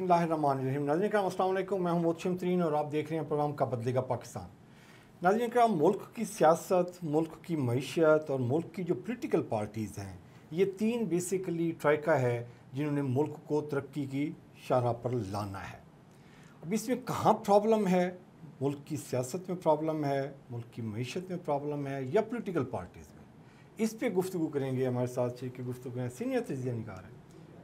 बिस्मिल्लाहिर्रहमानिर्रहीम। नाज़रीन करम अस्सलाम वालेकुम, मैं हूं मोहसिन तरीन और आप देख रहे हैं प्रोग्राम कब बदलेगा पाकिस्तान। नाज़रीन करम, मुल्क की सियासत, मुल्क की मईशत और मुल्क की जो पोलिटिकल पार्टीज़ हैं, ये तीन बेसिकली ट्राइका है जिन्होंने मुल्क को तरक्की की शाहराह पर लाना है। अब इसमें कहाँ प्रॉब्लम है? मुल्क की सियासत में प्रॉब्लम है, मुल्क की मईशत में प्रॉब्लम है या पोलिटिकल पार्टीज़ में? इस पर गुफ्तगू करेंगे। हमारे साथ शेख की गुफ्तगू हैं सीनियर तजिया निगार हैं,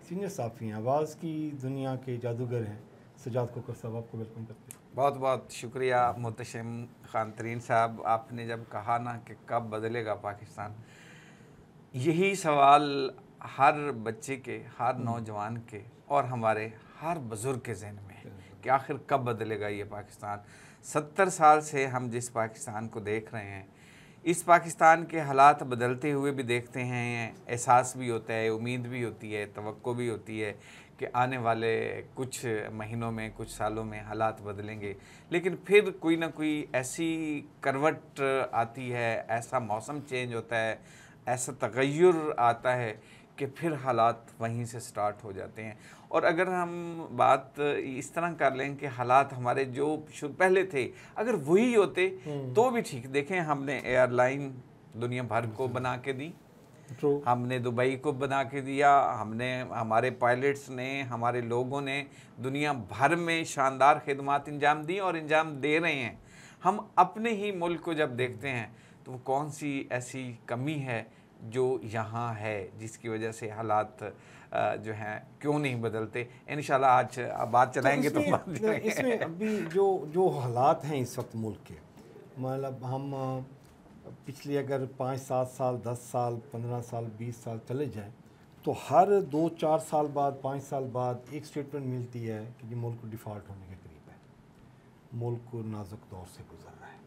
सीनियर साफ़ी हैं, आवाज़ की दुनिया के जादूगर हैं, सजाद कोकर साहब, आपको वेलकम करते हैं। बहुत बहुत शुक्रिया मोहतशम खान तरीन साहब। आपने जब कहा ना कि कब बदलेगा पाकिस्तान, यही सवाल हर बच्चे के, हर नौजवान के और हमारे हर बुज़ुर्ग के जहन में है कि आखिर कब बदलेगा ये पाकिस्तान। 70 साल से हम जिस पाकिस्तान को देख रहे हैं, इस पाकिस्तान के हालात बदलते हुए भी देखते हैं, एहसास भी होता है, उम्मीद भी होती है, तवक्को भी होती है कि आने वाले कुछ महीनों में, कुछ सालों में हालात बदलेंगे। लेकिन फिर कोई ना कोई ऐसी करवट आती है, ऐसा मौसम चेंज होता है, ऐसा तगय्युर आता है कि फिर हालात वहीं से स्टार्ट हो जाते हैं। और अगर हम बात इस तरह कर लें कि हालात हमारे जो पहले थे अगर वही होते तो भी ठीक। देखें, हमने एयरलाइन दुनिया भर को बना के दी, हमने दुबई को बना के दिया, हमने हमारे पायलट्स ने, हमारे लोगों ने दुनिया भर में शानदार खिदमत अंजाम दी और अंजाम दे रहे हैं। हम अपने ही मुल्क को जब देखते हैं तो वो कौन सी ऐसी कमी है जो यहाँ है जिसकी वजह से हालात जो हैं क्यों नहीं बदलते। इंशाल्लाह आज बात चलाएंगे तो इसमें अभी जो हालात हैं इस वक्त मुल्क के, मतलब हम पिछले अगर 5-7 साल, 10 साल, 15 साल, 20 साल चले जाएं तो हर 2-4 साल बाद, 5 साल बाद एक स्टेटमेंट मिलती है कि ये मुल्क डिफ़ॉल्ट होने के करीब है, मुल्क नाजुक दौर से गुजर रहा है।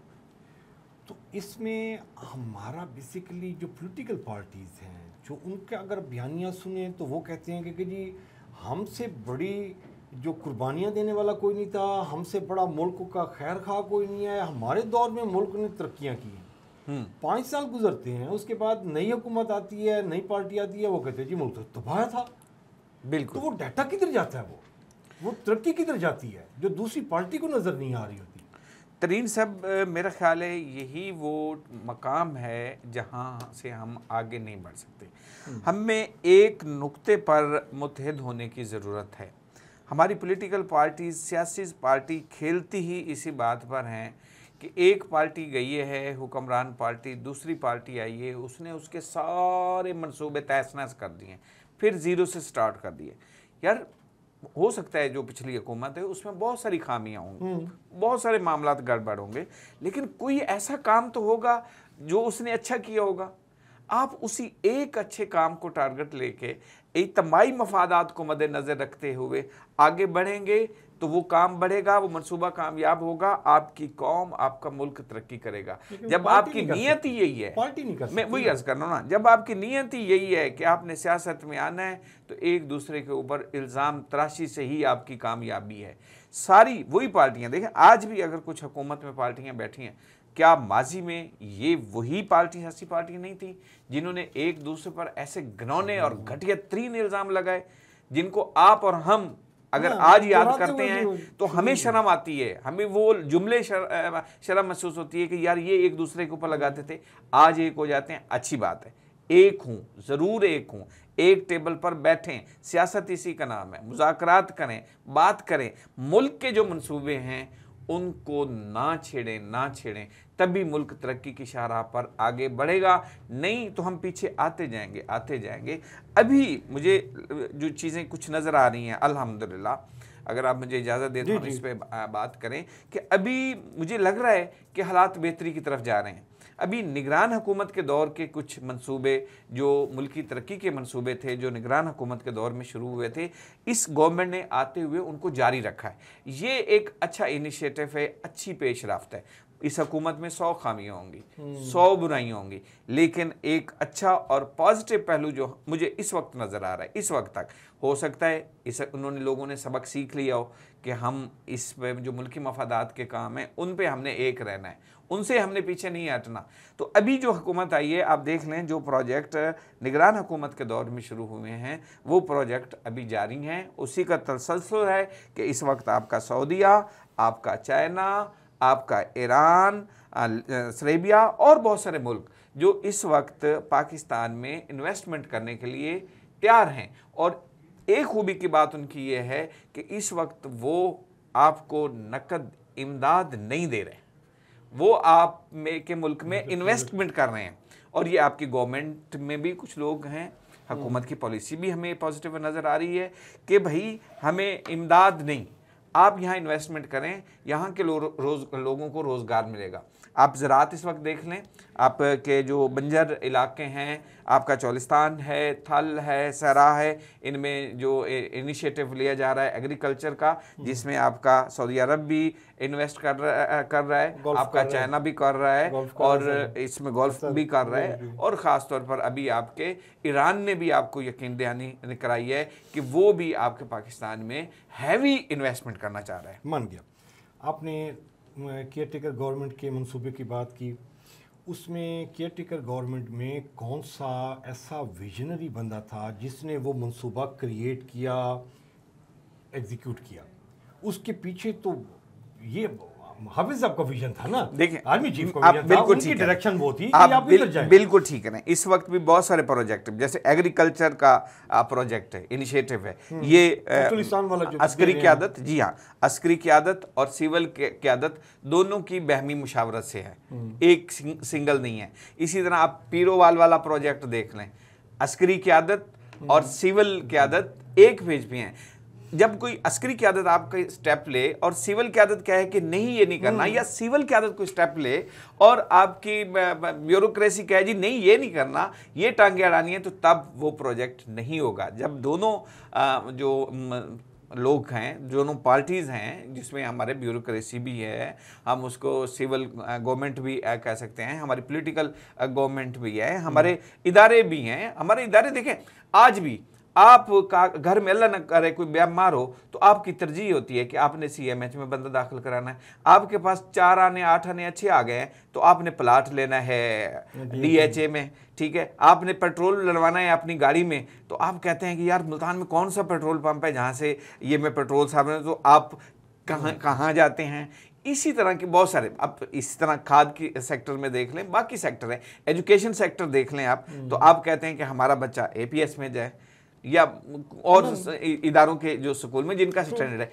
तो इसमें हमारा बेसिकली जो पॉलिटिकल पार्टीज़ हैं, जो उनका अगर बयानियाँ सुने तो वो कहते हैं कि जी हमसे बड़ी जो कुर्बानियाँ देने वाला कोई नहीं था, हमसे बड़ा मुल्क का खैर खा कोई नहीं है, हमारे दौर में मुल्क ने तरक्कियाँ की हैं। 5 साल गुजरते हैं, उसके बाद नई हुकूमत आती है, नई पार्टी आती है, वो कहते हैं जी मुल्क तो तबाह था। बिल्कुल। तो वो डाटा किधर जाता है? वो तरक्की किधर जाती है जो दूसरी पार्टी को नज़र नहीं आ रही होती? तरीन साहब, मेरा ख्याल है यही वो मकाम है जहाँ से हम आगे नहीं बढ़ सकते। हमें एक नुक्ते पर मुत्तहिद होने की ज़रूरत है। हमारी पॉलिटिकल पार्टी, सियासी पार्टी खेलती ही इसी बात पर हैं कि एक पार्टी गई है हुक्मरान पार्टी, दूसरी पार्टी आई है, उसने उसके सारे मंसूबे तहस-नहस कर दिए, फिर ज़ीरो से स्टार्ट कर दिए। यार, हो सकता है जो पिछली हुकूमत है उसमें बहुत सारी खामियां होंगी, बहुत सारे मामलात गड़बड़ होंगे, लेकिन कोई ऐसा काम तो होगा जो उसने अच्छा किया होगा। आप उसी एक अच्छे काम को टारगेट लेके इज्तिमाई मफादात को मद्देनज़र रखते हुए आगे बढ़ेंगे तो वो काम बढ़ेगा, वो मनसूबा कामयाब होगा, आपकी कौम, आपका मुल्क तरक्की करेगा। जब आपकी नीयत ही यही है, पार्टी नहीं कर सकती। मैं वही अर्ज कर रहा हूँ ना, जब आपकी नीयत ही यही है कि आपने सियासत में आना है तो एक दूसरे के ऊपर इल्ज़ाम तराशी से ही आपकी कामयाबी है। सारी वही पार्टियाँ देखें, आज भी अगर कुछ हुकूमत में पार्टियाँ बैठी हैं, क्या माजी में ये वही पार्टी, सियासी पार्टी नहीं थी जिन्होंने एक दूसरे पर ऐसे घिनौने और घटिया तरीन इल्ज़ाम लगाए जिनको आप और हम अगर आज याद करते हैं तो हमें शर्म आती है, हमें वो जुमले शर्म महसूस होती है कि यार ये एक दूसरे के ऊपर लगाते थे, आज एक हो जाते हैं। अच्छी बात है, एक हूँ, ज़रूर एक हूँ, एक टेबल पर बैठें, सियासत इसी का नाम है, मुज़ाकरात करें, बात करें, मुल्क के जो मंसूबे हैं उनको ना छेड़ें, तभी मुल्क तरक्की की शाहराह पर आगे बढ़ेगा। नहीं तो हम पीछे आते जाएंगे। अभी मुझे जो चीज़ें कुछ नज़र आ रही हैं, अल्हम्दुलिल्लाह, अगर आप मुझे इजाज़त दें तो हम इस पर बात करें कि अभी मुझे लग रहा है कि हालात बेहतरी की तरफ जा रहे हैं। अभी निगरान हुकूमत के दौर के कुछ मंसूबे, जो मुल्की तरक्की के मंसूबे थे, जो निगरान हुकूमत के दौर में शुरू हुए थे, इस गवर्नमेंट ने आते हुए उनको जारी रखा है। ये एक अच्छा इनिशिएटिव है, अच्छी पेशरफ्त है। इस हुकूमत में 100 खामियां होंगी, 100 बुराइयां होंगी, लेकिन एक अच्छा और पॉजिटिव पहलू जो मुझे इस वक्त नज़र आ रहा है, इस वक्त तक, हो सकता है इस उन्होंने लोगों ने सबक सीख लिया हो कि हम इस पे जो मुल्की मफादात के काम हैं उन पे हमने एक रहना है, उनसे हमने पीछे नहीं हटना। तो अभी जो हुकूमत आई है, आप देख लें, जो प्रोजेक्ट निगरान हुकूमत के दौर में शुरू हुए हैं वो प्रोजेक्ट अभी जारी हैं। उसी का तसलसल है कि इस वक्त आपका सऊदीया, आपका चाइना, आपका ईरान, सरेबिया और बहुत सारे मुल्क जो इस वक्त पाकिस्तान में इन्वेस्टमेंट करने के लिए तैयार हैं। और एक खूबी की बात उनकी ये है कि इस वक्त वो आपको नकद इमदाद नहीं दे रहे, वो आप में के मुल्क में इन्वेस्टमेंट कर रहे हैं। और ये आपकी गवर्नमेंट में भी कुछ लोग हैं, हुकूमत की पॉलिसी भी हमें पॉजिटिव नज़र आ रही है कि भाई हमें इमदाद नहीं, आप यहाँ इन्वेस्टमेंट करें, यहाँ के लोगों को रोज़गार मिलेगा। आप ज़राअत इस वक्त देख लें, आपके जो बंजर इलाके हैं, आपका चौलिस्तान है, थल है, सरा है, इनमें जो इनिशिएटिव लिया जा रहा है एग्रीकल्चर का, जिसमें आपका सऊदी अरब भी इन्वेस्ट कर रहा है, आपका चाइना भी कर रहा है, और इसमें गोल्फ भी कर रहा है, और ख़ास तौर पर अभी आपके ईरान ने भी आपको यकीन दहानी कराई है कि वो भी आपके पाकिस्तान में हैवी इन्वेस्टमेंट करना चाह रहा है। मान गया। आपने केयर टेकर गवर्नमेंट के मंसूबे की बात की, उसमें केयर टेकर गवर्नमेंट में कौन सा ऐसा विजनरी बंदा था जिसने वो मंसूबा क्रिएट किया, एग्जीक्यूट किया? उसके पीछे तो ये हाफिज साहब का विजन था ना, देखिए आर्मी चीफ का विजन था, उनकी डायरेक्शन वो थी कि आप इधर जाएं। बिल्कुल ठीक है। इस वक्त भी बहुत सारे प्रोजेक्ट, जैसे एग्रीकल्चर का प्रोजेक्ट है, इनिशिएटिव है, ये वाला जो अस्करी क़यादत, जी हाँ, अस्करी क़यादत और सिविल क़यादत दोनों की बहमी मुशावरत से है, एक सिंगल नहीं है। इसी तरह आप पीरोवाल वाला प्रोजेक्ट देख लें, अस्करी क़यादत और सिविल क़यादत एक पेज पे हैं। जब कोई अस्करी क़यादत आपका स्टेप ले और सिविल क़यादत कहे कि नहीं ये नहीं करना, या सिविल क़यादत कोई स्टेप ले और आपकी ब्यूरोक्रेसी कहे जी नहीं ये नहीं करना, ये टांगे अड़ानी है, तो तब वो प्रोजेक्ट नहीं होगा। जब दोनों जो लोग हैं, दोनों पार्टीज़ हैं, जिसमें हमारे ब्यूरोक्रेसी भी है, हम उसको सिविल गवर्नमेंट भी कह सकते हैं, हमारी पॉलिटिकल गवर्नमेंट भी है, हमारे इदारे भी हैं। हमारे इदारे देखें, आज भी आप का घर में अल्लाह न करे कोई बीमार हो तो आपकी तरजीह होती है कि आपने CMH में बंदा दाखिल कराना है। आपके पास 4 आने 8 आने अच्छे आ गए हैं तो आपने प्लाट लेना है DHA में, ठीक है, आपने पेट्रोल डलवाना है अपनी गाड़ी में, तो आप कहते हैं कि यार मुल्तान में कौन सा पेट्रोल पंप है जहाँ से ये मैं पेट्रोल साहब, तो आप कहाँ जाते हैं। इसी तरह के बहुत सारे, आप इस तरह खाद की सेक्टर में देख लें, बाकी सेक्टर है, एजुकेशन सेक्टर देख लें आप, तो आप कहते हैं कि हमारा बच्चा APS में जाए या और इदारों के जो स्कूल में जिनका स्टैंडर्ड है।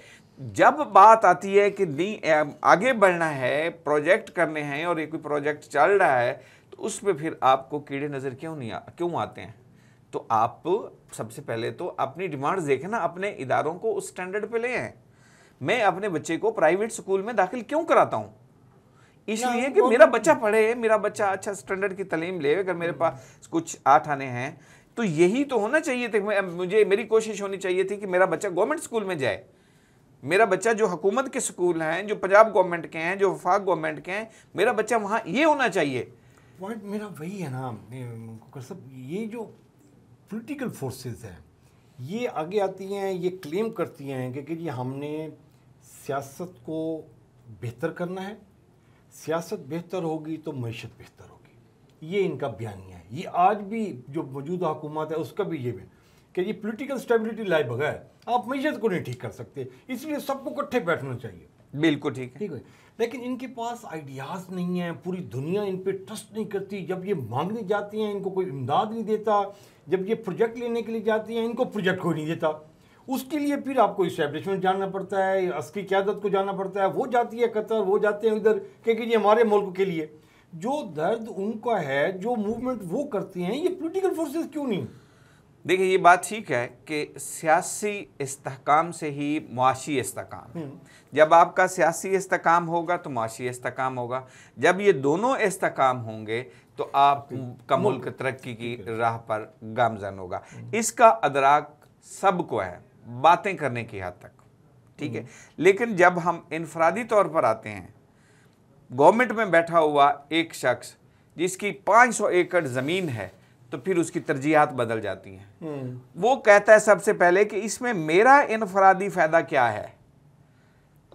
जब बात आती है कि नहीं आगे बढ़ना है, प्रोजेक्ट करने हैं और ये कोई प्रोजेक्ट चल रहा है, तो उस पर फिर आपको कीड़े नज़र क्यों आते हैं? तो आप सबसे पहले तो अपनी डिमांड्स देखें ना, अपने इदारों को उस स्टैंडर्ड पे ले आए। मैं अपने बच्चे को प्राइवेट स्कूल में दाखिल क्यों कराता हूँ? इसलिए कि मेरा बच्चा पढ़े, मेरा बच्चा अच्छा स्टैंडर्ड की तालीम ले। अगर मेरे पास कुछ 8 आने हैं तो यही तो होना चाहिए थे, मेरी कोशिश होनी चाहिए थी कि मेरा बच्चा गवर्नमेंट स्कूल में जाए। मेरा बच्चा जो हुकूमत के स्कूल हैं, जो पंजाब गवर्नमेंट के हैं, जो वफाक गवर्नमेंट के हैं, मेरा बच्चा वहाँ ये होना चाहिए। पॉइंट मेरा वही है ना सब, ये जो पॉलिटिकल फोर्सेस हैं ये आगे आती हैं, ये क्लेम करती हैं कि जी हमने सियासत को बेहतर करना है, सियासत बेहतर होगी तो मईशत बेहतर होगी, ये इनका बयानिया है। ये आज भी जो मौजूदा हुकूमत है उसका भी ये है कि ये पॉलिटिकल स्टेबिलिटी लाए बगैर आप मईशत को नहीं ठीक कर सकते, इसलिए सबको इकट्ठे बैठना चाहिए। बिल्कुल ठीक है। लेकिन इनके पास आइडियाज़ नहीं हैं, पूरी दुनिया इन पे ट्रस्ट नहीं करती। जब ये मांगने जाती हैं इनको कोई इमदाद नहीं देता, जब ये प्रोजेक्ट लेने के लिए जाती हैं इनको प्रोजेक्ट कोई नहीं देता। उसके लिए फिर आपको इस्टेब्लिशमेंट जाना पड़ता है, अस्करी क़यादत को जाना पड़ता है, वो जाती है कतर, वो जाते हैं इधर कि ये हमारे मुल्क के लिए। जो दर्द उनका है, जो मूवमेंट वो करती हैं, ये पॉलिटिकल फोर्सेस क्यों नहीं? देखिए ये बात ठीक है कि सियासी इस्तेहकाम से ही मुआशी इस्तेहकाम है। जब आपका सियासी इस्तेहकाम होगा तो मुआशी इस्तेहकाम होगा। जब ये दोनों इस्तेहकाम होंगे तो आपका मुल्क तरक्की की राह पर गामजन होगा। इसका अदराक सबको है, बातें करने की हद तक, ठीक है। लेकिन जब हम इनफरादी तौर पर आते हैं गवर्नमेंट में बैठा हुआ एक शख्स जिसकी 500 एकड़ ज़मीन है, तो फिर उसकी तरजीहात बदल जाती हैं। वो कहता है सबसे पहले कि इसमें मेरा इनफरादी फ़ायदा क्या है,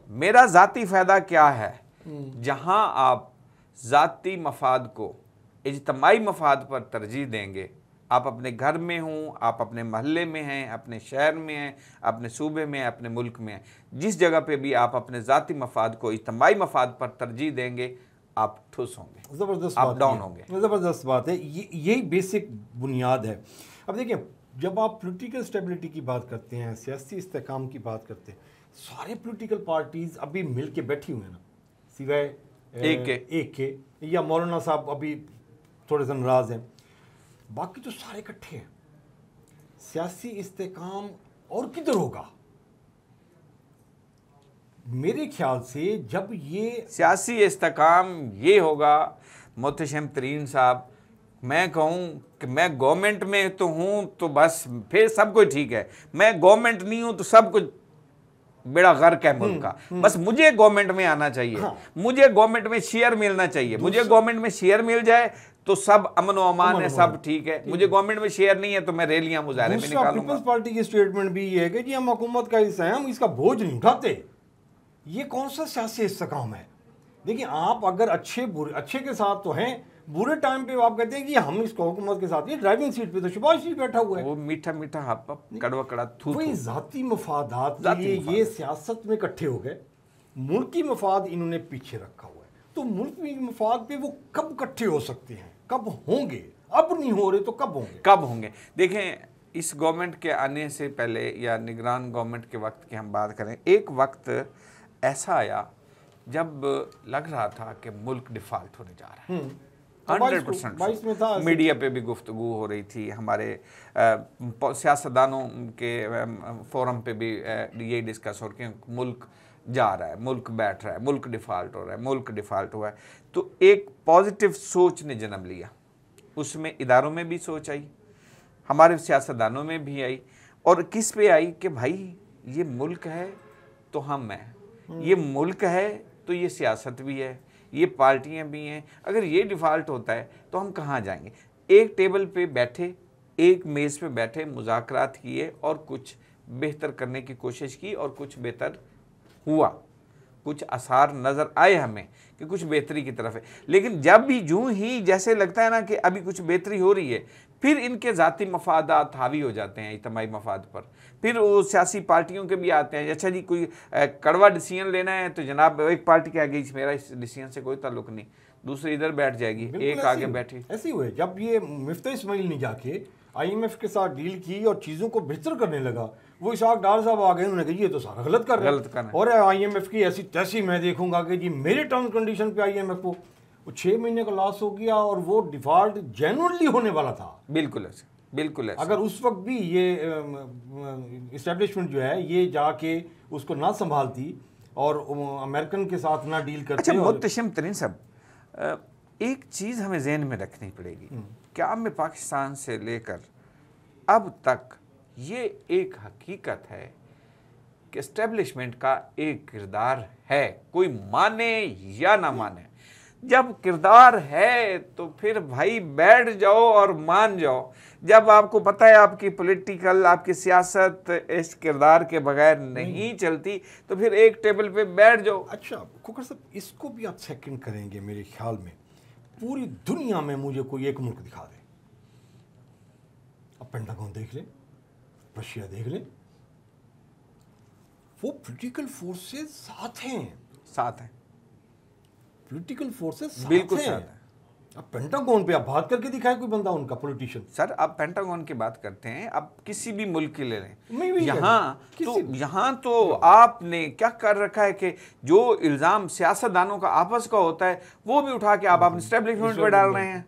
मेरा ज़ाती फ़ायदा क्या है। जहां आप ज़ाती मफाद को इज्तमाई मफाद पर तरजीह देंगे, आप अपने घर में हों, आप अपने महल्ले में हैं, अपने शहर में हैं, अपने सूबे में हैं, अपने मुल्क में हैं, जिस जगह पे भी आप अपने ज़ाती मफाद को इज्तमाई मफाद पर तरजीह देंगे, आप ठुस होंगे, ज़बरदस्त आप बात डाउन है। होंगे। ज़बरदस्त बात है, यही बेसिक बुनियाद है। अब देखिए, जब आप पॉलिटिकल स्टेबिलिटी की बात करते हैं, सियासी इस्तेकाम की बात करते हैं, सारे पॉलिटिकल पार्टीज अभी मिल के बैठी हुए हैं ना, सिवाय एक के या मौलाना साहब अभी थोड़े से नाराज हैं, बाकी तो सारे इकट्ठे हैं। सियासी इस्तेकाम और किधर होगा? मेरे ख्याल से जब ये सियासी इस्तेकाम ये होगा मोहतशम तरीन साहब, मैं कहूँ कि मैं गवर्नमेंट में तो हूँ तो बस फिर सब कुछ ठीक है, मैं गवर्नमेंट नहीं हूँ तो सब कुछ बेड़ा गर्क है मुल्क का, बस मुझे गवर्नमेंट में आना चाहिए। हाँ। मुझे गवर्नमेंट में शेयर मिलना चाहिए, मुझे गवर्नमेंट में शेयर मिल जाए तो सब अमन व अमान है, सब ठीक है। मुझे गवर्नमेंट में शेयर नहीं है तो मैं रैलियां मुजाहरे में निकालूंगा। पीपल्स पार्टी की स्टेटमेंट भी ये है कि जी हम हुकूमत का हिस्सा हैं, हम इसका बोझ नहीं उठाते। ये कौन सा सियासी इस्तेकाम है? देखिए, आप अगर अच्छे के साथ तो हैं, बुरे टाइम पे आप कहते हैं कि हम इस हुकूमत के साथ, ये ड्राइविंग सीट पे तो शहबाज शरीफ बैठा हुआ है, वो मीठा मीठा हप कड़वा कड़ा थू वही ज़ाती मफादात के लिए ये सियासत में इकट्ठे हो गए। मुल्की मफाद इन्होंने पीछे रखा हुआ है, तो मुल्की मफाद पे वो कब इकट्ठे हो सकते हैं, कब होंगे? अब नहीं हो रहे तो कब होंगे? कब होंगे? देखें, इस गवर्नमेंट के आने से पहले या निगरान गवर्नमेंट के वक्त की हम बात करें, एक वक्त ऐसा आया जब लग रहा था कि मुल्क डिफॉल्ट होने जा रहा है। 100% मीडिया पे भी गुफ्तगू हो रही थी, हमारे सियासतदानों के फोरम पे भी ये डिस्कस हो रही है, मुल्क जा रहा है, मुल्क बैठ रहा है, मुल्क डिफ़ॉल्ट हो रहा है, मुल्क डिफ़ॉल्ट हुआ है। तो एक पॉजिटिव सोच ने जन्म लिया, उसमें इदारों में भी सोच आई, हमारे सियासतदानों में भी आई, और किस पे आई कि भाई ये मुल्क है तो हम हैं, ये मुल्क है तो ये सियासत भी है, ये पार्टियां भी हैं। अगर ये डिफ़ॉल्ट होता है तो हम कहाँ जाएंगे? एक टेबल पे बैठे, एक मेज़ पे बैठे, मुज़ाकरात किए और कुछ बेहतर करने की कोशिश की, और कुछ बेहतर हुआ, कुछ आसार नज़र आए हमें कि कुछ बेहतरी की तरफ है। लेकिन जब भी यूं ही जैसे लगता है ना कि अभी कुछ बेहतरी हो रही है, फिर इनके ज़ाती मफादात हावी हो जाते हैं इज्तिमाई मफाद पर, फिर वो सियासी पार्टियों के भी आते हैं। अच्छा जी, कोई कड़वा डिसीजन लेना है तो जनाब एक पार्टी के आगे मेरा इस डिसीजन से कोई ताल्लुक नहीं, दूसरी इधर बैठ जाएगी, एक आगे बैठी। ऐसे हुए जब ये मिफ्ता इस्माइल ने जाके IMF के साथ डील की और चीज़ों को बेहतर करने लगा, वो इशाक डार साहब आ गए, उन्होंने कहा ये तो सारा गलत कर रहे हैं, और IMF की ऐसी तैसी मैं देखूंगा कि जी मेरे टर्म्स कंडीशन पे IMF को 6 महीने का लॉस हो गया, और वो डिफॉल्ट जेन्युइनली होने वाला था। बिल्कुल ऐसे, बिल्कुल ऐसे। अगर उस वक्त भी ये इस्टेब्लिशमेंट जो है ये जाके उसको ना संभालती और अमेरिकन के साथ ना डील करते। अच्छा मुहतशम तरीन साहब, एक चीज़ हमें जहन में रखनी पड़ेगी, क्या में पाकिस्तान से लेकर अब तक ये एक हकीकत है कि इस्टेब्लिशमेंट का एक किरदार है, कोई माने या ना माने। जब किरदार है तो फिर भाई बैठ जाओ और मान जाओ। जब आपको पता है आपकी पॉलिटिकल, आपकी सियासत इस किरदार के बगैर नहीं चलती, तो फिर एक टेबल पे बैठ जाओ। अच्छा खोखर साहब, इसको भी आप सेकंड करेंगे मेरे ख्याल में, पूरी दुनिया में मुझे कोई एक मुल्क दिखा दे, अब पेंटागन देख ले, रशिया देख ले, वो पॉलिटिकल फोर्सेस साथ हैं, पॉलिटिकल फोर्सेस बिल्कुल साथ हैं। अब पेंटागन पे आप बात करके दिखाए कोई बंदा उनका पॉलिटिशियन। सर आप पेंटागन की बात करते हैं, अब किसी भी मुल्क की ले लें, यहाँ तो आपने क्या कर रखा है कि जो इल्ज़ाम सियासतदानों का आपस का होता है वो भी उठा के आप अपने एस्टेब्लिशमेंट पर डाल रहे हैं,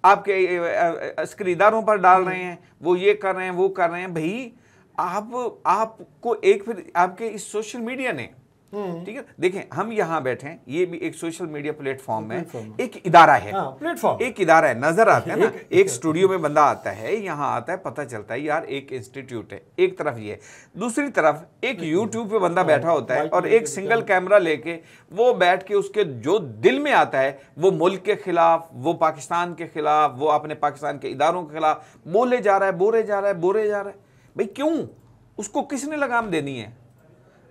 आपके अस्करी इदारों पर डाल रहे हैं, वो ये कर रहे हैं, वो कर रहे हैं। भाई आपको एक फिर आपके इस सोशल मीडिया ने ठीक है, देखें हम यहाँ बैठे हैं, ये भी एक सोशल मीडिया प्लेटफॉर्म है, एक इदारा है, नजर आता है ना, एक स्टूडियो में बंदा आता है, यहाँ आता है, पता चलता है यार एक इंस्टीट्यूट है, एक तरफ ये, दूसरी तरफ एक यूट्यूब पे बंदा बैठा होता है और एक सिंगल कैमरा लेके वो बैठ के उसके जो दिल में आता है वो मुल्क के खिलाफ, वो पाकिस्तान के खिलाफ, वो अपने पाकिस्तान के इदारों के खिलाफ बोले जा रहा है, बोले जा रहा है। भाई क्यों? उसको किसने लगाम देनी है?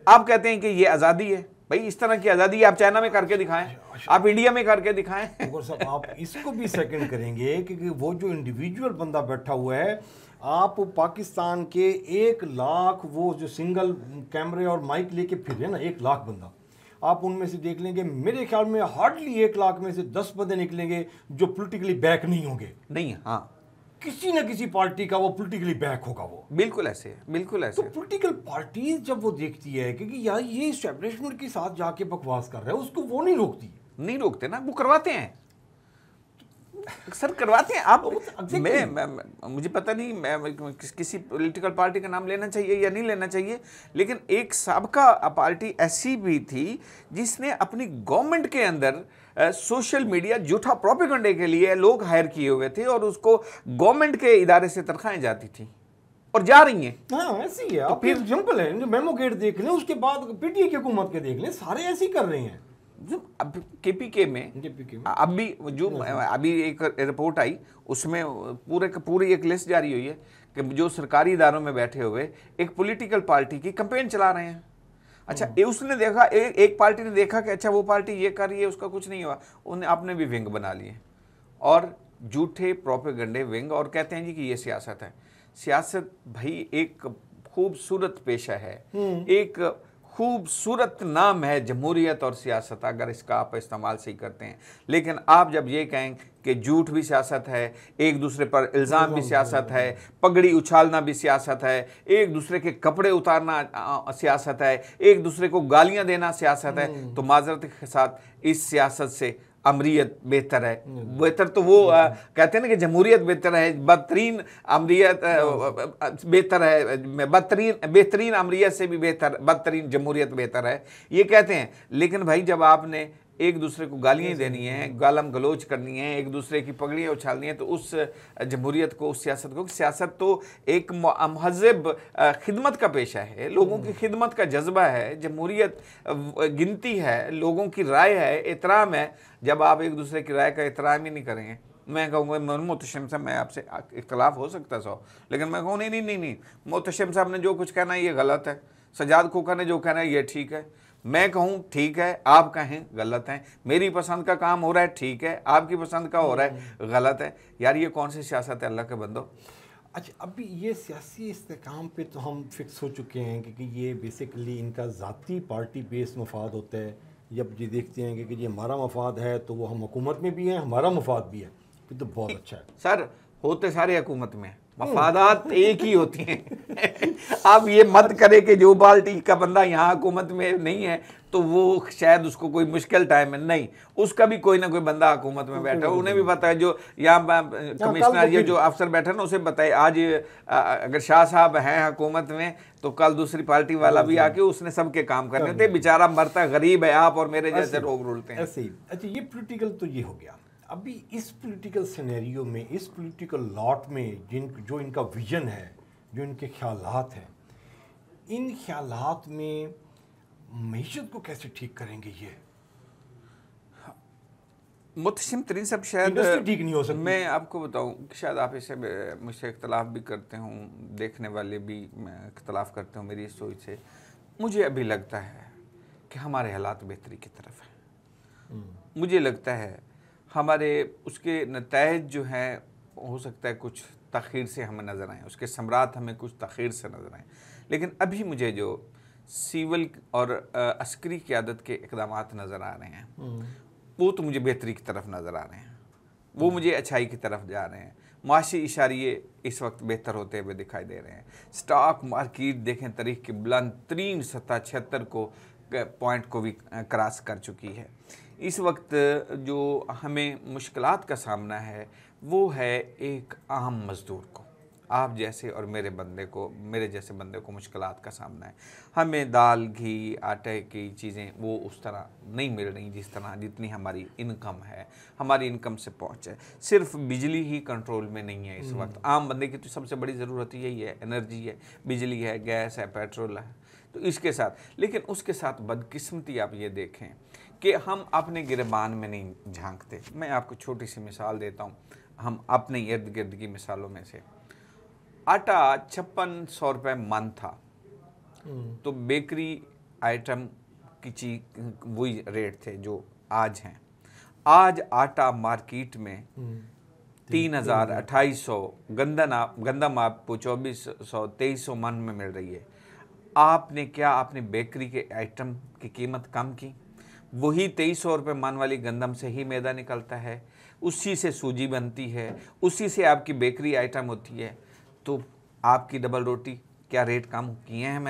आप कहते हैं कि ये आज़ादी है, भाई इस तरह की आज़ादी आप चाइना में करके दिखाएं, आप इंडिया में करके दिखाएं। साहब आप इसको भी सेकंड करेंगे कि वो जो इंडिविजुअल बंदा बैठा हुआ है, आप पाकिस्तान के 1 लाख वो जो सिंगल कैमरे और माइक लेके फिर रहे हैं ना, 1 लाख बंदा, आप उनमें से देख लेंगे, मेरे ख्याल में हार्डली 1 लाख में से 10 बंदे निकलेंगे जो पोलिटिकली बैक नहीं होंगे। नहीं, हाँ, किसी न किसी पार्टी का वो पोलिटिकली बैक होगा। वो बिल्कुल ऐसे है, बिल्कुल ऐसे। तो पोलिटिकल पार्टी जब वो देखती है कि यार ये एस्टेब्लिशमेंट के साथ जाके बकवास कर रहा है, उसको वो नहीं रोकते ना, वो करवाते हैं सर, करवाते हैं। आप मुझे पता नहीं मैं किसी पॉलिटिकल पार्टी का नाम लेना चाहिए या नहीं लेना चाहिए, लेकिन एक साबका पार्टी ऐसी भी थी जिसने अपनी गवर्नमेंट के अंदर सोशल मीडिया झूठा प्रोपेगेंडे के लिए लोग हायर किए हुए थे और उसको गवर्नमेंट के इदारे से तनख्वाहें जाती थी और जा रही हैं। हाँ ऐसी है। तो फिर एग्जाम्पल है, जो मेमो गेट देख लें, उसके बाद पीटीआई की हुकूमत के देख लें, सारे ऐसे ही कर रहे हैं। अब केपीके में अभी जो अभी एक रिपोर्ट आई, उसमें पूरी एक लिस्ट जारी हुई है कि जो सरकारी इदारों में बैठे हुए एक पॉलिटिकल पार्टी की कैंपेन चला रहे हैं। अच्छा, उसने देखा, एक पार्टी ने देखा कि अच्छा वो पार्टी ये कर रही है, उसका कुछ नहीं हुआ, उन्हें आपने भी विंग बना लिए और झूठे प्रोपेगेंडे विंग, और कहते हैं जी कि ये सियासत है। सियासत भाई एक खूबसूरत पेशा है, एक खूबसूरत नाम है जमहूरियत और सियासत, अगर इसका आप इस्तेमाल सही करते हैं। लेकिन आप जब ये कहें कि झूठ भी सियासत है, एक दूसरे पर इल्ज़ाम भी सियासत है, पगड़ी उछालना भी सियासत है, एक दूसरे के कपड़े उतारना सियासत है, एक दूसरे को गालियां देना सियासत है, तो माजरत के साथ इस सियासत से अमरीयत बेहतर है। बेहतर तो वो कहते हैं ना कि जमहूरियत बेहतर है, बदतरीन अमरीयत बेहतर है, बेहतरीन अमरीयत से भी बेहतर बदतरीन जमहूरियत बेहतर है, ये कहते हैं। लेकिन भाई जब आपने एक दूसरे को गालियाँ देनी है, गालम गलोच करनी है, एक दूसरे की पगड़ियाँ उछालनी है, तो उस जमहूरियत को, उस सियासत तो एक महज़ब खिदमत का पेशा है, लोगों की खिदमत का जज्बा है। जमहूरियत गिनती है, लोगों की राय है, एहतराम है। जब आप एक दूसरे की राय का एहतराम ही नहीं करेंगे, मैं कहूँगा मोहतशम साहब, मैं आपसे इख्तलाफ हो सकता है 100, लेकिन मैं कहूँ नहीं, मोहतशम साहब ने जो कुछ कहना है ये गलत है, सजाद खोखर ने जो कहना है ये ठीक है, मैं कहूँ ठीक है, आप कहें गलत है, मेरी पसंद का काम हो रहा है ठीक है, आपकी पसंद का हो रहा है गलत है। यार ये कौन सी सियासत है अल्लाह के बंदो? अच्छा, अभी ये सियासी इस्तेकाम पे तो हम फिक्स हो चुके हैं कि ये बेसिकली इनका ज़ाती पार्टी बेस्ड मफाद होता है। जब ये देखते हैं कि ये हमारा मफाद है तो वो हम हुकूमत में भी हैं, हमारा मफाद भी है, फिर तो बहुत अच्छा है। सर होते सारे हुकूमत में, मफादात एक ही होती हैं। आप ये मत करें कि जो पार्टी का बंदा यहाँ हुकूमत में नहीं है तो वो शायद उसको कोई मुश्किल टाइम है, नहीं, उसका भी कोई ना कोई बंदा हुकूमत में बैठा है, उन्हें भी पता है। जो यहाँ कमिश्नर या जो अफसर बैठा ना, उसे बताए आज अगर शाह साहब हैं हुकूमत में तो कल दूसरी पार्टी वाला भी आके उसने सबके काम करने थे, बेचारा मरता गरीब है, आप और मेरे जैसे लोग रुलते हैं। अच्छा, ये पोलिटिकल तो ये हो गया। अभी इस पॉलिटिकल सिनेरियो में, इस पॉलिटिकल लॉट में जो इनका विजन है, जो इनके ख्यालात हैं, इन ख्यालात में मईशत को कैसे ठीक करेंगे? ये मुतशिम तरीन साहब, शायद ठीक नहीं हो सकती। मैं आपको बताऊं कि शायद आप इसे मुझसे इख्तलाफ भी करते हों, देखने वाले भी इख्तलाफ करते हों मेरी सोच से। मुझे अभी लगता है कि हमारे हालात बेहतरी की तरफ हैं। मुझे लगता है हमारे उसके नताइज जो हैं, हो सकता है कुछ तख़ीर से हमें नज़र आएँ, उसके समरात हमें कुछ तख़ीर से नज़र आएँ, लेकिन अभी मुझे जो सिविल और अस्करी क़यादत के इक़दामात नज़र आ रहे हैं वो तो मुझे बेहतरी की तरफ नज़र आ रहे हैं, वो मुझे अच्छाई की तरफ जा रहे हैं। माशी इशारिये इस वक्त बेहतर होते हुए दिखाई दे रहे हैं। स्टॉक मार्केट देखें, तारीख की बुलंद तरीन सतह 76 पॉइंट को भी क्रॉस कर चुकी है। इस वक्त जो हमें मुश्किलात का सामना है वो है एक आम मज़दूर को, आप जैसे और मेरे जैसे बंदे को मुश्किलात का सामना है। हमें दाल, घी, आटे की चीज़ें वो उस तरह नहीं मिल रही जितनी हमारी इनकम है, हमारी इनकम से पहुँच है। सिर्फ बिजली ही कंट्रोल में नहीं है इस वक्त। आम बंदे की तो सबसे बड़ी ज़रूरत यही है, एनर्जी है, बिजली है, गैस है, पेट्रोल है। तो इसके साथ, लेकिन उसके साथ बदकिस्मती आप ये देखें कि हम अपने गिरबान में नहीं झांकते। मैं आपको छोटी सी मिसाल देता हूँ, हम अपने इर्द गिर्द की मिसालों में से। आटा 5600 रुपये मन था, तो बेकरी आइटम की चीज वही रेट थे जो आज हैं। आज आटा मार्केट में 3000, 2800, गंदम आपको 2400, 2300 मन में मिल रही है। आपने क्या अपनी बेकरी के आइटम की कीमत कम की? वही 2300 रुपये मन वाली गंदम से ही मैदा निकलता है, उसी से सूजी बनती है, उसी से आपकी बेकरी आइटम होती है। तो आपकी डबल रोटी क्या रेट कम किए हैं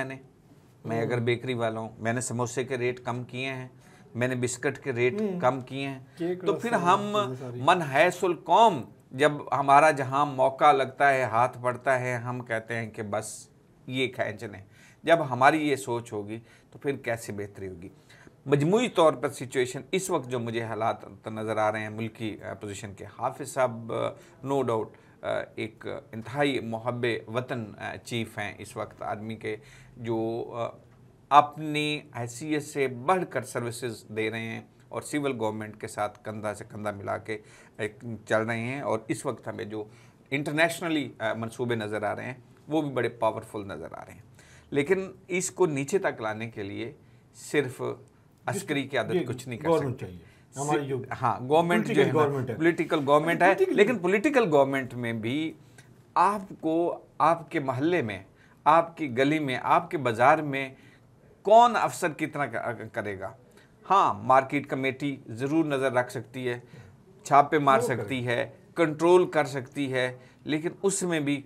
मैं अगर बेकरी वाला हूँ, मैंने समोसे के रेट कम किए हैं, मैंने बिस्किट के रेट कम किए हैं। तो फिर हम मन है सुल कौम, जब हमारा जहाँ मौका लगता है, हाथ पड़ता है, हम कहते हैं कि बस ये खींच लें। जब हमारी ये सोच होगी तो फिर कैसे बेहतरी होगी। मजमूई तौर पर सिचुएशन इस वक्त जो मुझे हालात नज़र आ रहे हैं मुल्क की पोजीशन के, हाफिज़ साहब नो डाउट एक इंतहाई मुहब्बे वतन चीफ़ हैं इस वक्त, आदमी के जो अपनी हैसियत से बढ़कर सर्विसेज दे रहे हैं और सिविल गवर्नमेंट के साथ कंधा से कंधा मिला के चल रहे हैं। और इस वक्त हमें जो इंटरनेशनली मंसूबे नज़र आ रहे हैं वो भी बड़े पावरफुल नज़र आ रहे हैं। लेकिन इसको नीचे तक लाने के लिए सिर्फ अस्करी की आदत कुछ नहीं कर सकती। हमारी जो गवर्नमेंट जो है पॉलिटिकल गवर्नमेंट है, लेकिन पॉलिटिकल गवर्नमेंट में भी आपको आपके मोहल्ले में, आपकी गली में, आपके बाज़ार में कौन अफसर कितना करेगा। हाँ, मार्केट कमेटी ज़रूर नज़र रख सकती है, छापे मार सकती है, कंट्रोल कर सकती है, लेकिन उसमें भी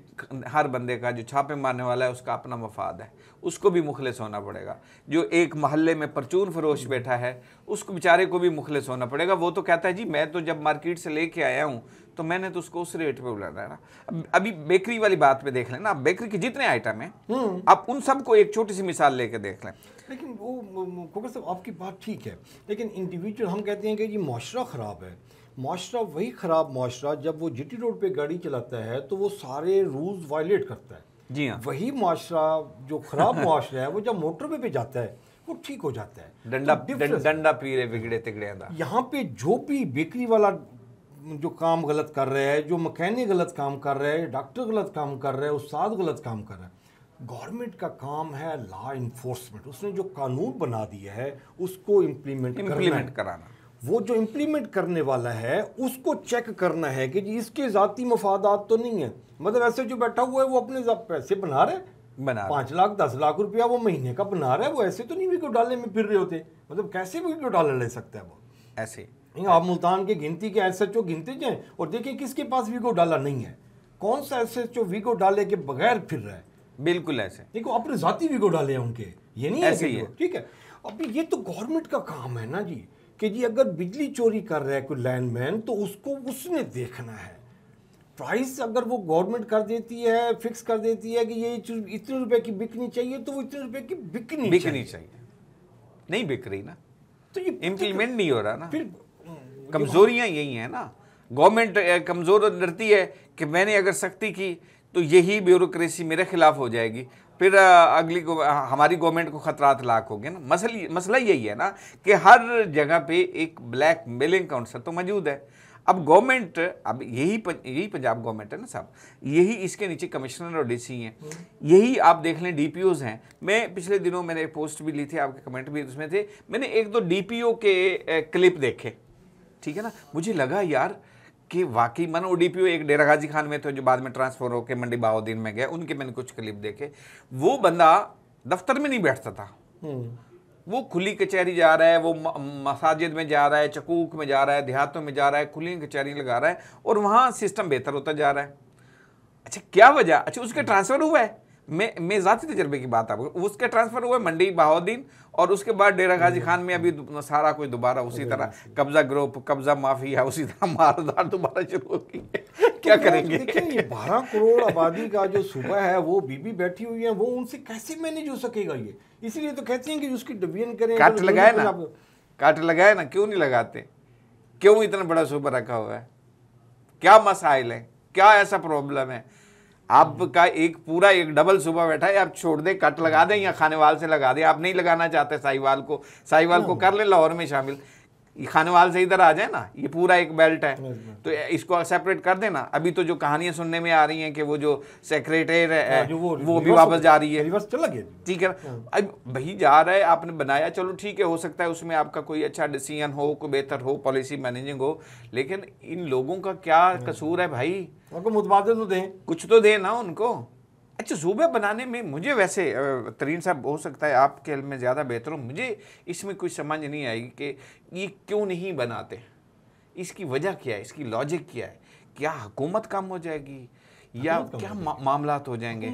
हर बंदे का, जो छापे मारने वाला है उसका अपना मफाद है, उसको भी मुखलिस होना पड़ेगा। जो एक महल्ले में परचून फरोश बैठा है उसको बेचारे को भी मुखलिस होना पड़ेगा। वो तो कहता है जी मैं तो जब मार्केट से लेके आया हूँ तो मैंने तो उसको उस रेट पे बुलाना है ना। अभी बेकरी वाली बात पे देख लें ना, बेकरी के जितने आइटम हैं आप उन सबको एक छोटी सी मिसाल लेके देख लें। लेकिन वो खोकर साहब आपकी बात ठीक है, लेकिन इंडिविजुअल हम कहते हैं कि ये माशरा ख़राब है। माशरा वही ख़राब माशरा जब वो जीटी रोड पे गाड़ी चलाता है तो वो सारे रूल्स वायलेट करता है। जी हाँ, वही माशरा जो ख़राब माशरा है वो जब मोटरवे पे जाता है वो ठीक हो जाता है। डंडा पी रहे बिगड़े तिगड़े। यहाँ पे जो भी बेकरी वाला जो काम गलत कर रहा है, जो मैकेनिक गलत काम कर रहा है, डॉक्टर गलत काम कर रहा है, उस्ताद गलत काम कर रहा है, गवर्नमेंट का काम है लॉ इन्फोर्समेंट। उसने जो कानून बना दिया है उसको इम्प्लीमेंट कराना। वो जो इम्प्लीमेंट करने वाला है उसको चेक करना है कि जी इसके ज़ाती मफादात तो नहीं है। मतलब ऐसे जो बैठा हुआ है वो अपने पैसे बना रहे, 5 लाख 10 लाख रुपया वो महीने का बना रहा है, वो ऐसे तो नहीं वीको डाले में फिर रहे होते। मतलब कैसे वीको डालर ले सकता है वो ऐसे। आप मुल्तान के गिनती के SHO गिनते जाएं और देखिए किसके पास वीको डाला नहीं है, कौन सा SHO वीको डाले के बगैर फिर रहा है। बिल्कुल ऐसे, देखो अपने जाती वीको डाले हैं उनके, ये नहीं ऐसे है, ठीक है। अभी ये तो गवर्नमेंट का काम है ना जी कि जी अगर बिजली चोरी कर रहा है कोई लैंडमैन तो उसको उसने देखना है। प्राइस अगर वो गवर्नमेंट कर देती है, फिक्स कर देती है कि ये इतने रुपए की बिकनी चाहिए तो वो इतने रुपए की बिकनी चाहिए। नहीं बिक रही ना, तो ये इम्प्लीमेंट नहीं हो रहा ना। फिर कमजोरियां यही हैं ना। गवर्नमेंट कमजोर डरती है कि मैंने अगर सख्ती की तो यही ब्यूरोक्रेसी मेरे खिलाफ हो जाएगी, फिर अगली हमारी गवर्नमेंट को खतरात लाक हो गए ना। मसला यही है ना कि हर जगह पे एक ब्लैक मेलिंग काउंटर तो मौजूद है। अब गवर्नमेंट, अब यही पंजाब गवर्नमेंट है ना साहब, यही इसके नीचे कमिश्नर और DC हैं, यही आप देख लें DPOs हैं। मैं पिछले दिनों मैंने एक पोस्ट भी ली थी, आपके कमेंट भी उसमें थे, मैंने 1-2 DPO के क्लिप देखे, ठीक है ना। मुझे लगा यार कि वाकई मानो DPO एक डेरा गाजी खान में थे जो बाद में ट्रांसफर होकर मंडी बहाउद्दीन में गए, उनके मैंने कुछ क्लिप देखे। वो बंदा दफ्तर में नहीं बैठता था, वो खुली कचहरी जा रहा है, वो मसाजिद में जा रहा है, चकूक में जा रहा है, देहातों में जा रहा है, खुली कचहरी लगा रहा है और वहाँ सिस्टम बेहतर होता जा रहा है। अच्छा क्या वजह? अच्छा उसके ट्रांसफ़र हुआ है, मैं ज़ाती तजर्बे की बात आपको, उसके ट्रांसफ़र हुए मंडी बहाउद्दीन और उसके बाद डेरा गाजी खान में अभी सारा कुछ दोबारा उसी तरह कब्जा ग्रुप, कब्जा माफिया, उसी तरह मारदार दोबारा शुरू हो गई है। क्या करेंगे? देखिए ये 12 करोड़ आबादी का जो सूबा है वो बीबी बैठी हुई है, वो उनसे कैसे मैनेज हो सकेगा ये? इसीलिए तो कहते हैं कि उसकी डिवीजन करें। काट लगाए ना, काट लगाए ना, क्यों नहीं लगाते? क्यों इतना बड़ा सूबा रखा हुआ है? क्या मसाइल है, क्या ऐसा प्रॉब्लम है? आपका एक पूरा एक डबल सूबा बैठा है, आप छोड़ दे, कट लगा दें या खानेवाल से लगा दें। आप नहीं लगाना चाहते साहिवाल को कर ले लाहौर में शामिल, खानेवाल से इधर आ जाए ना, ये पूरा एक बेल्ट है तो इसको सेपरेट कर देना। अभी तो जो कहानियां सुनने में आ रही हैं कि वो जो सेक्रेटरी है वो भी वापस जा रही है, रिवर्स चला गया। ठीक है, अब वही जा रहा है, आपने बनाया, चलो ठीक है, हो सकता है उसमें आपका कोई अच्छा डिसीजन हो, कोई बेहतर हो, पॉलिसी मैनेजिंग हो, लेकिन इन लोगों का क्या कसूर है भाई? उनको मुतबादल तो दें, कुछ तो दें ना उनको। अच्छा, सूबे बनाने में मुझे वैसे तरीन साहब, हो सकता है आपके इल्म में ज़्यादा बेहतर हो, मुझे इसमें कुछ समझ नहीं आएगी कि ये क्यों नहीं बनाते, इसकी वजह क्या है, इसकी लॉजिक क्या है? क्या हुकूमत कम हो जाएगी या क्या मामलात हो जाएंगे?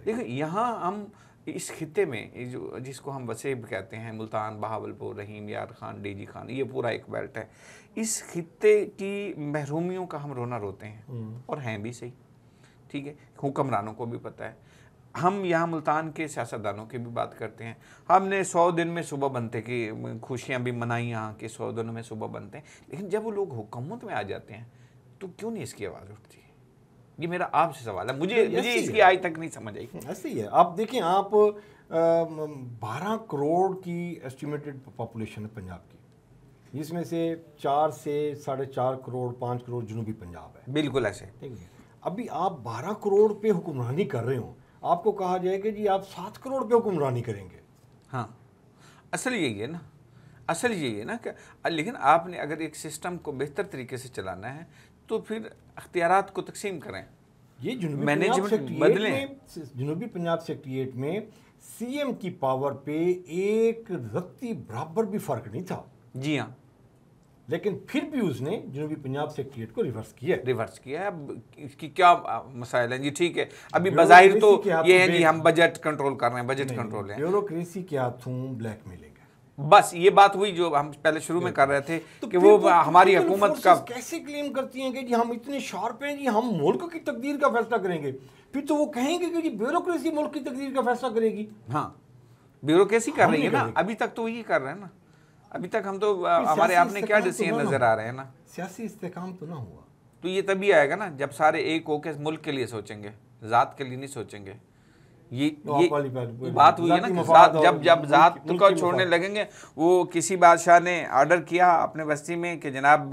देखो यहाँ हम इस खित्ते में जो जिसको हम वसेब कहते हैं, मुल्तान, बहावलपुर, रहीम यार खान, डीजी खान, ये पूरा एक बेल्ट है। इस खित्ते की महरूमियों का हम रोना रोते हैं और हैं भी सही, ठीक है, हुक्मरानों को भी पता है। हम यहाँ मुल्तान के सियासतदानों की भी बात करते हैं, हमने 100 दिन में सुबह बनते की खुशियाँ भी मनाई यहाँ के, 100 दिनों में सुबह बनते हैं, लेकिन जब वो लोग हुकूमत में आ जाते हैं तो क्यों नहीं इसकी आवाज़ उठती है? ये मेरा आपसे सवाल है, मुझे इसकी आज तक नहीं समझ आई। ऐसे ही है। आप देखें, आप 12 करोड़ की एस्टिमेटेड पॉपुलेशन है पंजाब की, जिसमें से 4 से 4.5 करोड़ 5 करोड़ जनूबी पंजाब है। बिल्कुल ऐसे, ठीक है। अभी आप 12 करोड़ पे हुक्मरानी कर रहे हो, आपको कहा जाए कि जी आप 7 करोड़ पे हुक्मरानी करेंगे। हाँ, असल यही है ना, असल यही है ना कि लेकिन आपने अगर एक सिस्टम को बेहतर तरीके से चलाना है तो फिर अख्तियारात को तकसीम करें, ये मैनेजमेंट बदलें। जनूबी पंजाब सेक्रेटेरिएट में सीएम की पावर पे एक रत्ती बराबर भी फर्क नहीं था। जी हाँ, लेकिन फिर भी उसने जनूबी पंजाब सेक्रेटेरिएट को रिवर्स किया है। अब इसकी क्या मसाइल हैं जी? ठीक है, अभी बज़ाहिर तो ये है जी हम बजट कंट्रोल कर रहे हैं, बजट कंट्रोल है, ब्यूरोक्रेसी के हाथों ब्लैकमेलिंग है। बस ये बात हुई जो हम पहले शुरू में कर रहे थे तो कि वो हमारी हुकूमत का कैसे क्लेम करती हैं कि जी हम इतने शार्प हैं जी, हम मुल्क की तकदीर का फैसला करेंगे, फिर तो वो कहेंगे कि जी ब्यूरोक्रेसी मुल्क की तकदीर का फैसला करेगी। हाँ, ब्यूरोक्रेसी कर रही है ना, अभी तक तो यही कर रहे हैं ना, अभी तक हम तो हमारे आपने क्या डिसीजन नजर आ रहे हैं ना, सियासी इस्तेकाम तो ना हुआ। तो ये तभी आएगा ना जब सारे एक होकर मुल्क के लिए सोचेंगे, जात के लिए नहीं सोचेंगे। ये बात हुई है ना कि जब जात को छोड़ने लगेंगे, वो किसी बादशाह ने ऑर्डर किया अपने बस्ती में कि जनाब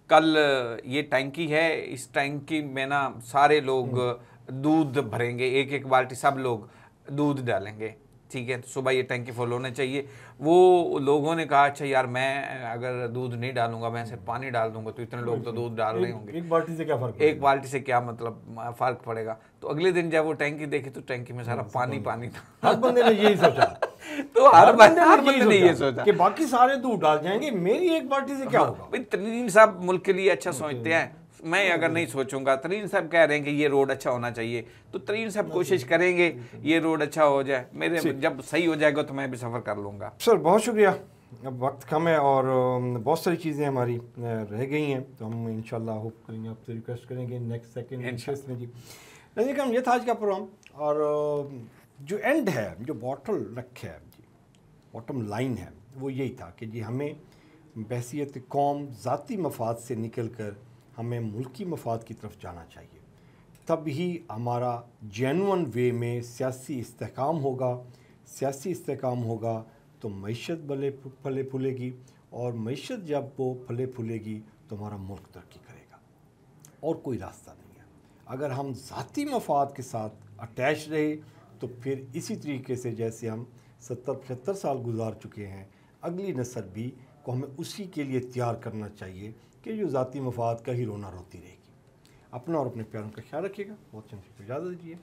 कल ये टैंकी है, इस टैंकी में ना सारे लोग दूध भरेंगे, एक एक बाल्टी सब लोग दूध डालेंगे, ठीक है, तो सुबह ये टैंकी फुल होना चाहिए। वो लोगों ने कहा अच्छा यार मैं अगर दूध नहीं डालूंगा, मैं सिर्फ पानी डाल दूंगा तो इतने लोग तो दूध डाल रहे होंगे, एक बाल्टी से क्या फर्क, एक बाल्टी से क्या मतलब फर्क पड़ेगा। तो अगले दिन जब वो टैंकी देखी तो टैंकी में सारा पानी पानी था। हर बंदे ने यही सोचा तो हर बंदे ने ये सोचा कि बाकी सारे दूध डाल जाएंगे, मेरी एक बाल्टी से क्या होगा। तरीन साहब मुल्क के लिए अच्छा सोचते हैं, मैं अगर नहीं सोचूंगा, तरीन साहब कह रहे हैं कि ये रोड अच्छा होना चाहिए, तो तरीन साहब कोशिश करेंगे ये रोड अच्छा हो जाए, मेरे जब सही हो जाएगा तो मैं भी सफ़र कर लूँगा। सर बहुत शुक्रिया, अब वक्त कम है और बहुत सारी चीज़ें हमारी रह गई हैं, तो हम इंशाल्लाह होप करेंगे, आपसे रिक्वेस्ट करेंगे नेक्स्ट सेकंड इंटरेस्ट में जी। नज़ीर हम ये था आज का प्रोग्राम, और जो एंड है, जो बॉटल रख है जी, बॉटम लाइन है, वो यही था कि जी हमें बहसियत कौम ज़ाती मफाद से निकल कर हमें मुल्की मफाद की तरफ जाना चाहिए, तब ही हमारा जेन्युइन वे में सियासी इस्तेहकाम होगा। सियासी इस्तेहकाम होगा तो मईशत फले फूलेगी, और मईशत जब वो फले फूलेगी तो हमारा मुल्क तरक्की करेगा, और कोई रास्ता नहीं है। अगर हम ज़ाती मफाद के साथ अटैच रहे तो फिर इसी तरीके से जैसे हम 70-75 साल गुजार चुके हैं, अगली नस्ल भी को हमें उसी के लिए तैयार करना चाहिए कि जो ज़ाती मफाद का ही रोना रोती रहेगी। अपना और अपने प्यारों का ख्याल रखिएगा। बहुत इजाज़त दीजिए।